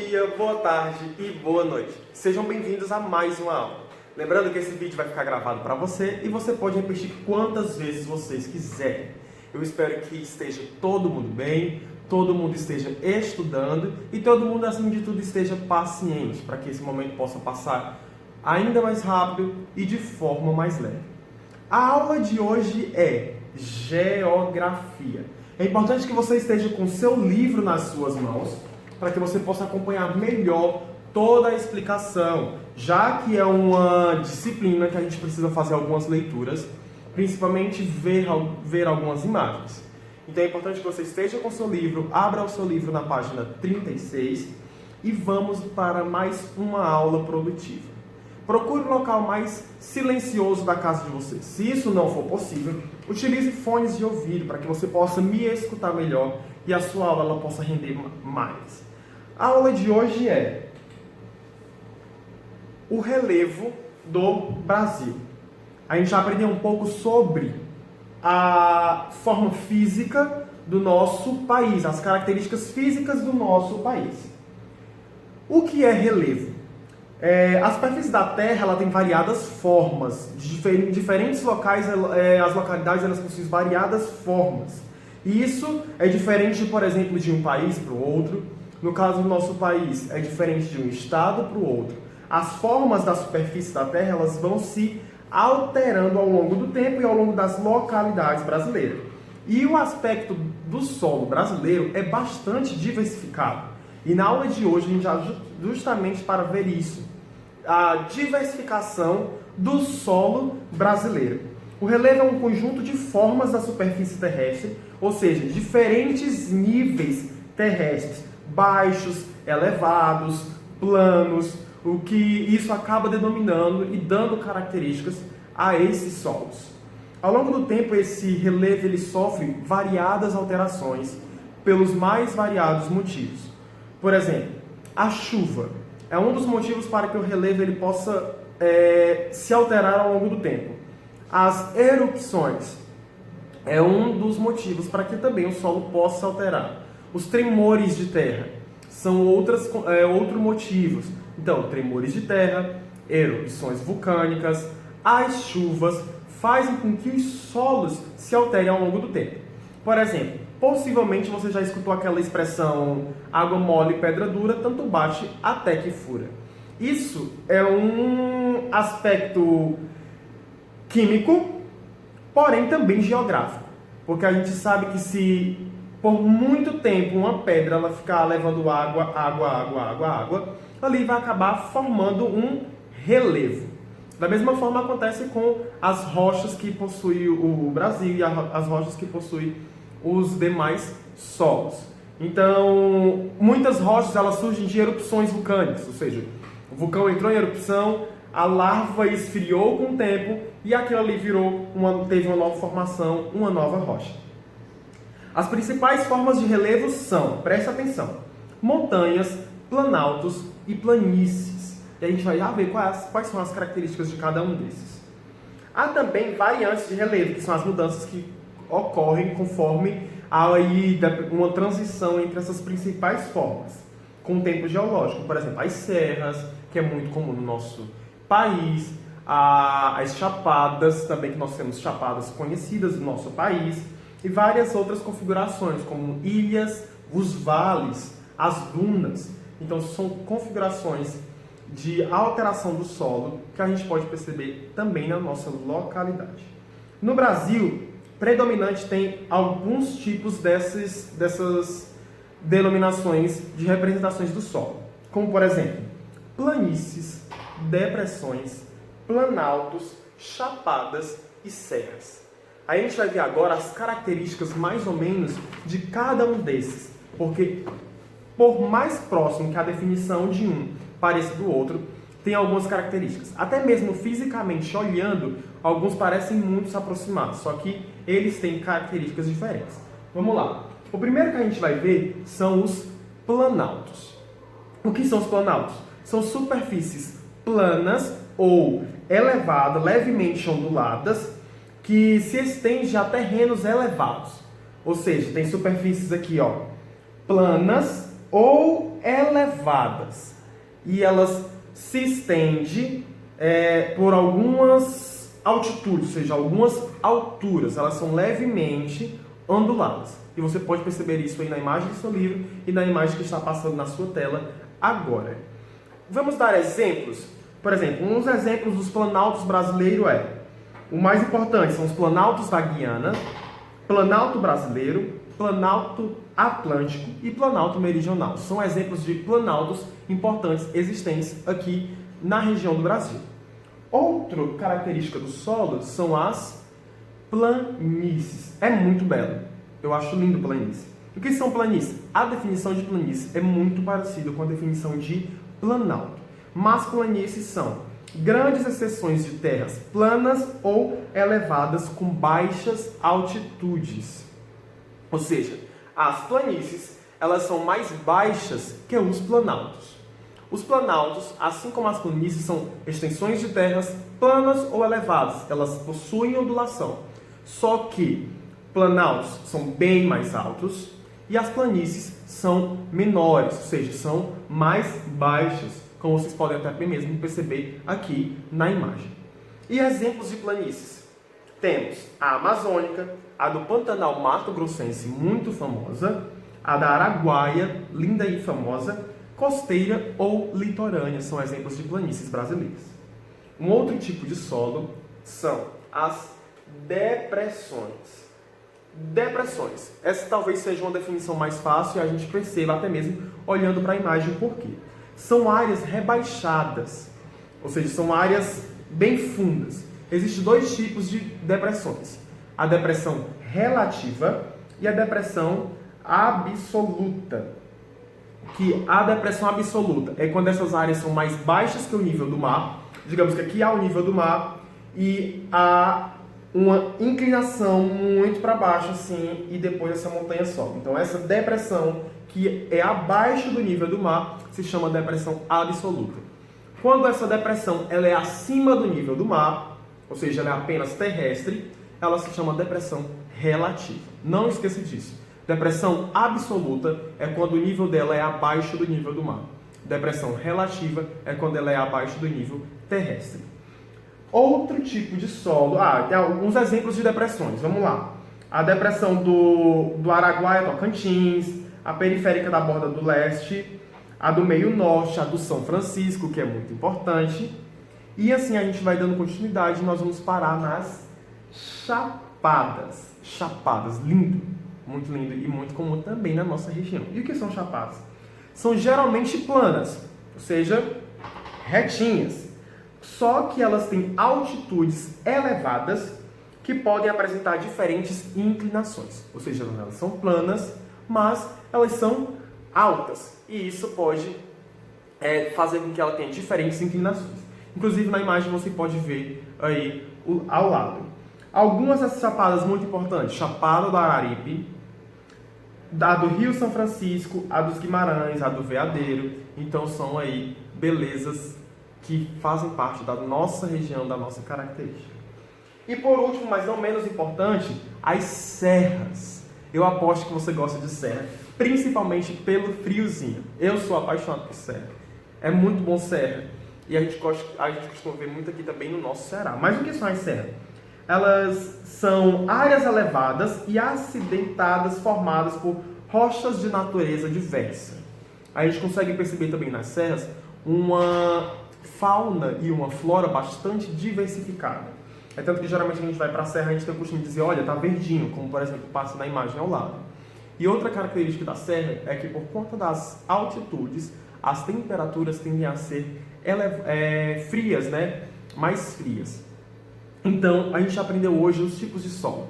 dia, boa tarde e boa noite. Sejam bem-vindos a mais uma aula. Lembrando que esse vídeo vai ficar gravado para você e você pode repetir quantas vezes vocês quiserem. Eu espero que esteja todo mundo bem, todo mundo esteja estudando e todo mundo, acima de tudo, esteja paciente para que esse momento possa passar ainda mais rápido e de forma mais leve. A aula de hoje é Geografia. É importante que você esteja com seu livro nas suas mãos para que você possa acompanhar melhor toda a explicação, já que é uma disciplina que a gente precisa fazer algumas leituras, principalmente ver algumas imagens. Então é importante que você esteja com seu livro, abra o seu livro na página 36 e vamos para mais uma aula produtiva. Procure um local mais silencioso da casa de você. Se isso não for possível, utilize fones de ouvido para que você possa me escutar melhor e a sua aula ela possa render mais. A aula de hoje é o relevo do Brasil. A gente vai aprender um pouco sobre a forma física do nosso país, as características físicas do nosso país. O que é relevo? A superfície da Terra ela tem variadas formas. Em diferentes locais, as localidades elas possuem variadas formas. E isso é diferente, por exemplo, de um país para o outro. No caso do nosso país, é diferente de um estado para o outro. As formas da superfície da Terra elas vão se alterando ao longo do tempo e ao longo das localidades brasileiras. E o aspecto do solo brasileiro é bastante diversificado. E na aula de hoje a gente já justamente para ver isso, a diversificação do solo brasileiro. O relevo é um conjunto de formas da superfície terrestre, ou seja, diferentes níveis terrestres, baixos, elevados, planos, o que isso acaba denominando e dando características a esses solos. Ao longo do tempo, esse relevo ele sofre variadas alterações pelos mais variados motivos. Por exemplo, a chuva é um dos motivos para que o relevo ele possa se alterar ao longo do tempo. As erupções é um dos motivos para que também o solo possa se alterar. Os tremores de terra são outros motivos. Então, tremores de terra, erupções vulcânicas, as chuvas fazem com que os solos se alterem ao longo do tempo. Por exemplo, possivelmente você já escutou aquela expressão água mole, pedra dura, tanto bate até que fura. Isso é um aspecto químico, porém também geográfico. Porque a gente sabe que se por muito tempo uma pedra ela ficar levando água, ali vai acabar formando um relevo. Da mesma forma acontece com as rochas que possuem o Brasil e as rochas que possuem os demais solos. Então, muitas rochas elas surgem de erupções vulcânicas, ou seja, o vulcão entrou em erupção, a lava esfriou com o tempo e aquilo ali teve uma nova formação, uma nova rocha. As principais formas de relevo são, preste atenção, montanhas, planaltos e planícies. E a gente vai já ver quais são as características de cada um desses. Há também variantes de relevo, que são as mudanças que ocorrem conforme há aí uma transição entre essas principais formas, com o tempo geológico. Por exemplo, as serras, que é muito comum no nosso país, as chapadas, também que nós temos chapadas conhecidas do nosso país, e várias outras configurações, como ilhas, os vales, as dunas. Então, são configurações de alteração do solo que a gente pode perceber também na nossa localidade. No Brasil, predominante tem alguns tipos dessas denominações de representações do solo, como por exemplo, planícies, depressões, planaltos, chapadas e serras. Aí a gente vai ver agora as características mais ou menos de cada um desses, porque por mais próximo que a definição de um pareça do outro, tem algumas características. Até mesmo fisicamente olhando, alguns parecem muito se aproximados, só que eles têm características diferentes. Vamos lá. O primeiro que a gente vai ver são os planaltos. O que são os planaltos? São superfícies planas ou elevadas, levemente onduladas, que se estende a terrenos elevados. Ou seja, tem superfícies aqui, planas ou elevadas. E elas se estendem por algumas altitudes, ou seja, algumas alturas. Elas são levemente onduladas. E você pode perceber isso aí na imagem do seu livro e na imagem que está passando na sua tela agora. Vamos dar exemplos? Por exemplo, uns exemplos dos planaltos brasileiros o mais importante são os planaltos da Guiana, Planalto Brasileiro, Planalto Atlântico e Planalto Meridional. São exemplos de planaltos importantes existentes aqui na região do Brasil. Outra característica do solo são as planícies. É muito belo. Eu acho lindo planície. O que são planícies? A definição de planície é muito parecida com a definição de planalto. Mas planícies são grandes extensões de terras planas ou elevadas com baixas altitudes. Ou seja, as planícies elas são mais baixas que os planaltos. Os planaltos, assim como as planícies, são extensões de terras planas ou elevadas. Elas possuem ondulação. Só que planaltos são bem mais altos e as planícies são menores, ou seja, são mais baixas, como vocês podem até mesmo perceber aqui na imagem. E exemplos de planícies? Temos a amazônica, a do Pantanal Mato Grossense, muito famosa, a da Araguaia, linda e famosa, costeira ou litorânea, são exemplos de planícies brasileiras. Um outro tipo de solo são as depressões. Depressões. Essa talvez seja uma definição mais fácil e a gente perceba até mesmo olhando para a imagem por quê. São áreas rebaixadas, ou seja, são áreas bem fundas. Existem dois tipos de depressões. A depressão relativa e a depressão absoluta. Que a depressão absoluta é quando essas áreas são mais baixas que o nível do mar. Digamos que aqui há o nível do mar e há uma inclinação muito para baixo assim e depois essa montanha sobe. Então essa depressão que é abaixo do nível do mar se chama depressão absoluta. Quando essa depressão ela é acima do nível do mar, ou seja, ela é apenas terrestre, ela se chama depressão relativa. Não esqueça disso. Depressão absoluta é quando o nível dela é abaixo do nível do mar. Depressão relativa é quando ela é abaixo do nível terrestre. Outro tipo de solo... tem alguns exemplos de depressões. Vamos lá. A depressão do Araguaia, Tocantins, a periférica da Borda do Leste, a do Meio Norte, a do São Francisco, que é muito importante. E assim a gente vai dando continuidade e nós vamos parar nas chapadas. Chapadas, lindo. Muito lindo e muito comum também na nossa região. E o que são chapadas? São geralmente planas, ou seja, retinhas. Só que elas têm altitudes elevadas que podem apresentar diferentes inclinações. Ou seja, elas são planas, mas elas são altas. E isso pode fazer com que ela tenha diferentes inclinações. Inclusive na imagem você pode ver aí ao lado. Algumas dessas chapadas muito importantes. Chapada do Araripe, a do Rio São Francisco, a dos Guimarães, a do Veadeiro. Então são aí belezas que fazem parte da nossa região, da nossa característica. E por último, mas não menos importante, as serras. Eu aposto que você gosta de serra, principalmente pelo friozinho. Eu sou apaixonado por serra. É muito bom serra. E a gente costuma ver muito aqui também no nosso Ceará. Mas o que são as serras? Elas são áreas elevadas e acidentadas formadas por rochas de natureza diversa. A gente consegue perceber também nas serras uma fauna e uma flora bastante diversificada. É tanto que geralmente a gente vai para a serra, a gente tem o costume de dizer, olha, tá verdinho, como por exemplo passa na imagem ao lado. E outra característica da serra é que por conta das altitudes, as temperaturas tendem a ser frias, né? Mais frias. Então, a gente aprendeu hoje os tipos de solo.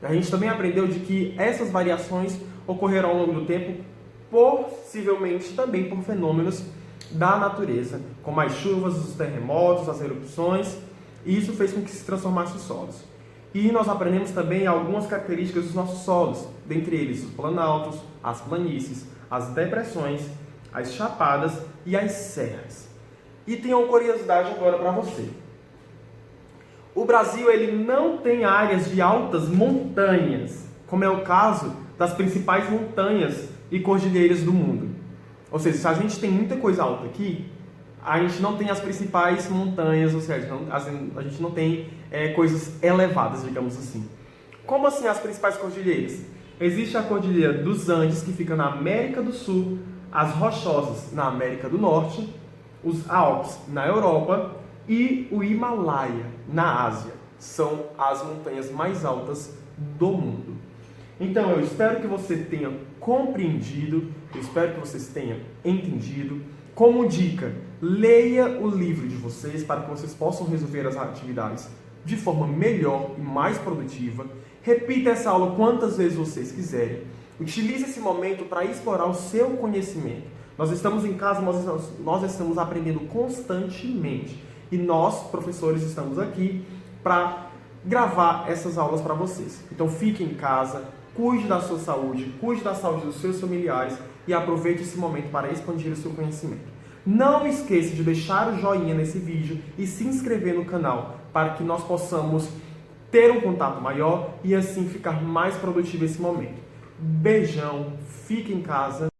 A gente também aprendeu de que essas variações ocorrerão ao longo do tempo, possivelmente também por fenômenos da natureza, como as chuvas, os terremotos, as erupções, e isso fez com que se transformassem os solos. E nós aprendemos também algumas características dos nossos solos, dentre eles os planaltos, as planícies, as depressões, as chapadas e as serras. E tem uma curiosidade agora para você. O Brasil ele não tem áreas de altas montanhas, como é o caso das principais montanhas e cordilheiras do mundo. Ou seja, se a gente tem muita coisa alta aqui, a gente não tem as principais montanhas, ou seja, a gente não tem coisas elevadas, digamos assim. Como assim as principais cordilheiras? Existe a Cordilheira dos Andes, que fica na América do Sul, as Rochosas na América do Norte, os Alpes na Europa e o Himalaia na Ásia. São as montanhas mais altas do mundo. Então eu espero que você tenha compreendido, eu espero que vocês tenham entendido. Como dica, leia o livro de vocês para que vocês possam resolver as atividades de forma melhor e mais produtiva. Repita essa aula quantas vezes vocês quiserem. Utilize esse momento para explorar o seu conhecimento. Nós estamos em casa, nós estamos aprendendo constantemente. E nós, professores, estamos aqui para gravar essas aulas para vocês. Então fique em casa, cuide da sua saúde, cuide da saúde dos seus familiares e aproveite esse momento para expandir o seu conhecimento. Não esqueça de deixar o joinha nesse vídeo e se inscrever no canal para que nós possamos ter um contato maior e assim ficar mais produtivo esse momento. Beijão, fique em casa.